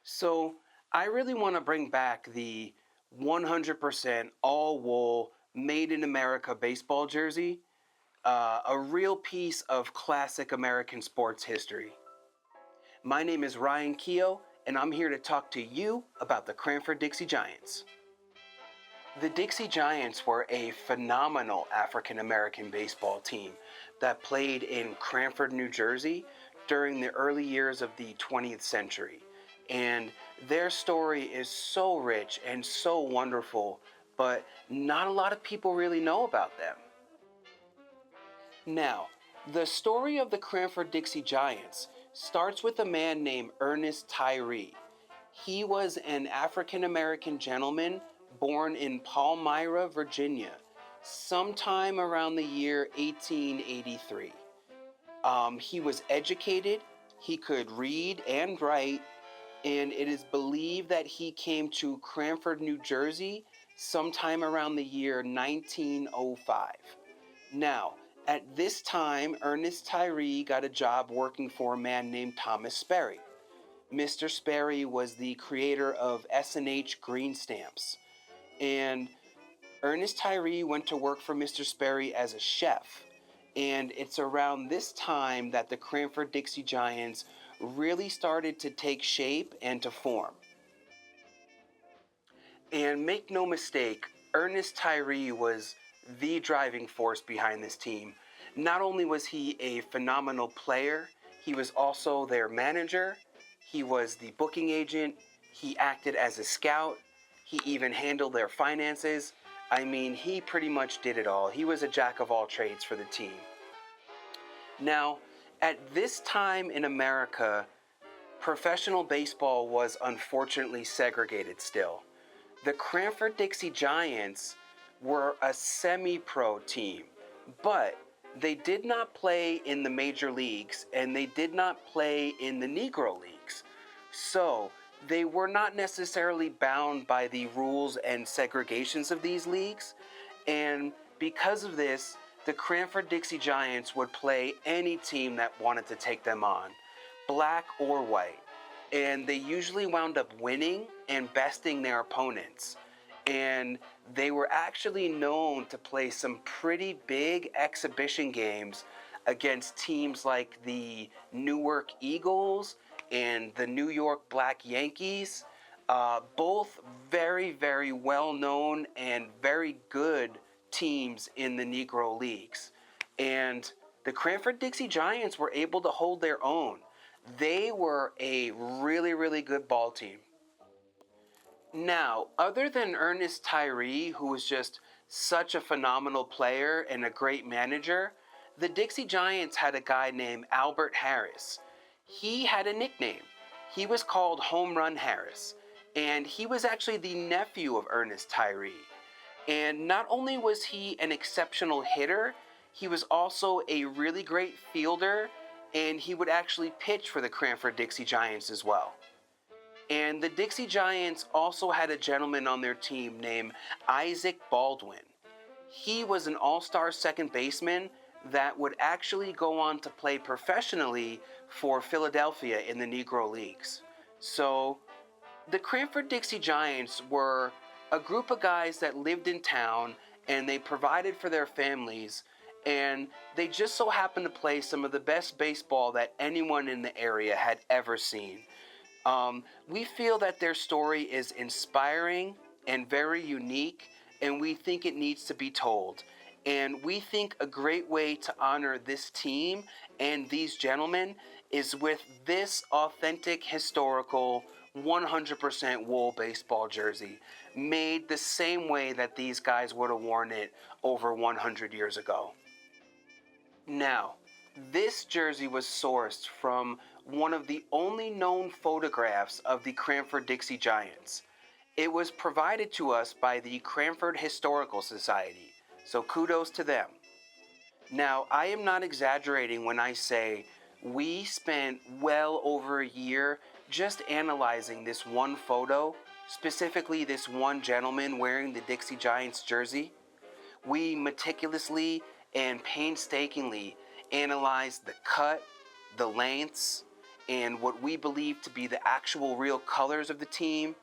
So I really want to bring back the 100% all wool, made in America baseball jersey, a real piece of classic American sports history. My name is Ryan Keogh, and I'm here to talk to you about the Cranford Dixie Giants. The Dixie Giants were a phenomenal African American baseball team that played in Cranford, New Jersey during the early years of the 20th century. And their story is so rich and so wonderful, but not a lot of people really know about them. Now, the story of the Cranford Dixie Giants starts with a man named Ernest Tyree. He was an African American gentleman born in Palmyra, Virginia, sometime around the year 1883. He was educated, he could read and write, and it is believed that he came to Cranford, New Jersey, sometime around the year 1905. Now, at this time, Ernest Tyree got a job working for a man named Thomas Sperry. Mr. Sperry was the creator of S&H green stamps. And Ernest Tyree went to work for Mr. Sperry as a chef. And it's around this time that the Cranford Dixie Giants really started to take shape and to form. And make no mistake, Ernest Tyree was the driving force behind this team. Not only was he a phenomenal player, he was also their manager, he was the booking agent, he acted as a scout, he even handled their finances. I mean, he pretty much did it all. He was a jack of all trades for the team. Now, at this time in America, professional baseball was unfortunately segregated still. The Cranford Dixie Giants were a semi-pro team, but they did not play in the major leagues and they did not play in the Negro leagues. So they were not necessarily bound by the rules and segregations of these leagues. And because of this, the Cranford Dixie Giants would play any team that wanted to take them on, black or white. And they usually wound up winning and besting their opponents. And they were actually known to play some pretty big exhibition games against teams like the Newark Eagles and the New York Black Yankees, both very, very well known and very good teams in the Negro Leagues. And the Cranford Dixie Giants were able to hold their own. They were a really, really good ball team. Now, other than Ernest Tyree, who was just such a phenomenal player and a great manager, the Dixie Giants had a guy named Albert Harris. He had a nickname. He was called Home Run Harris, and he was actually the nephew of Ernest Tyree. And not only was he an exceptional hitter, he was also a really great fielder, and he would actually pitch for the Cranford Dixie Giants as well. And the Dixie Giants also had a gentleman on their team named Isaac Baldwin. He was an all-star second baseman that would actually go on to play professionally for Philadelphia in the Negro Leagues. So the Cranford Dixie Giants were a group of guys that lived in town and they provided for their families, and they just so happened to play some of the best baseball that anyone in the area had ever seen. We feel that their story is inspiring and very unique, and we think it needs to be told. And we think a great way to honor this team and these gentlemen is with this authentic, historical, 100% wool baseball jersey, made the same way that these guys would have worn it over 100 years ago. Now, this jersey was sourced from one of the only known photographs of the Cranford Dixie Giants. It was provided to us by the Cranford Historical Society, so kudos to them. Now, I am not exaggerating when I say we spent well over a year just analyzing this one photo, specifically this one gentleman wearing the Dixie Giants jersey. We meticulously and painstakingly analyzed the cut, the lengths, and what we believe to be the actual real colors of the team,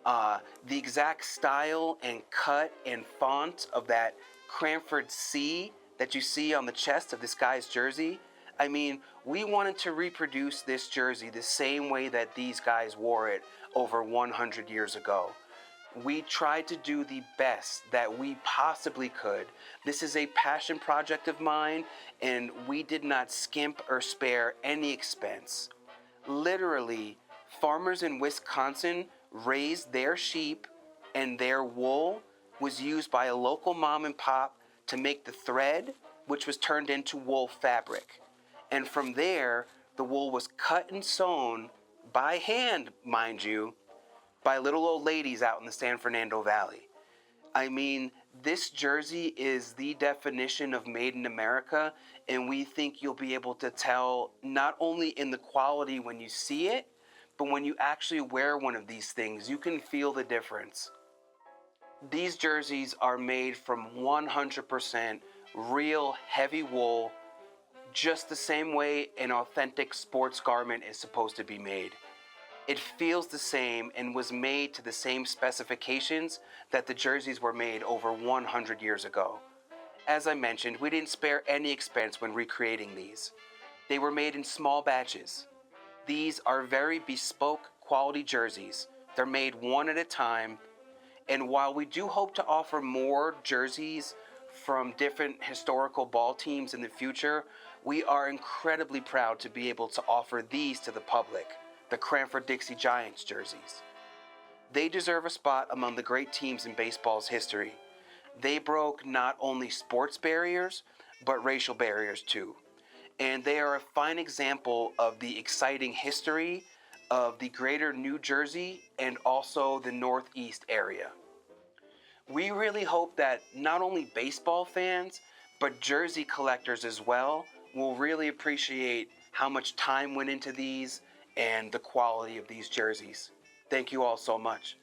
the exact style and cut and font of that Cranford C that you see on the chest of this guy's jersey. I mean, we wanted to reproduce this jersey the same way that these guys wore it over 100 years ago. We tried to do the best that we possibly could. This is a passion project of mine, and we did not skimp or spare any expense. Literally, farmers in Wisconsin raised their sheep, and their wool was used by a local mom and pop to make the thread, which was turned into wool fabric. And from there, the wool was cut and sewn by hand, mind you, by little old ladies out in the San Fernando Valley. I mean, this jersey is the definition of made in America, and we think you'll be able to tell not only in the quality when you see it, but when you actually wear one of these things, you can feel the difference. These jerseys are made from 100% real heavy wool, just the same way an authentic sports garment is supposed to be made. It feels the same and was made to the same specifications that the jerseys were made over 100 years ago. As I mentioned, we didn't spare any expense when recreating these. They were made in small batches. These are very bespoke quality jerseys. They're made one at a time. And while we do hope to offer more jerseys from different historical ball teams in the future, we are incredibly proud to be able to offer these to the public, the Cranford Dixie Giants jerseys. They deserve a spot among the great teams in baseball's history. They broke not only sports barriers, but racial barriers too. And they are a fine example of the exciting history of the greater New Jersey and also the Northeast area. We really hope that not only baseball fans, but jersey collectors as well will really appreciate how much time went into these and the quality of these jerseys. Thank you all so much.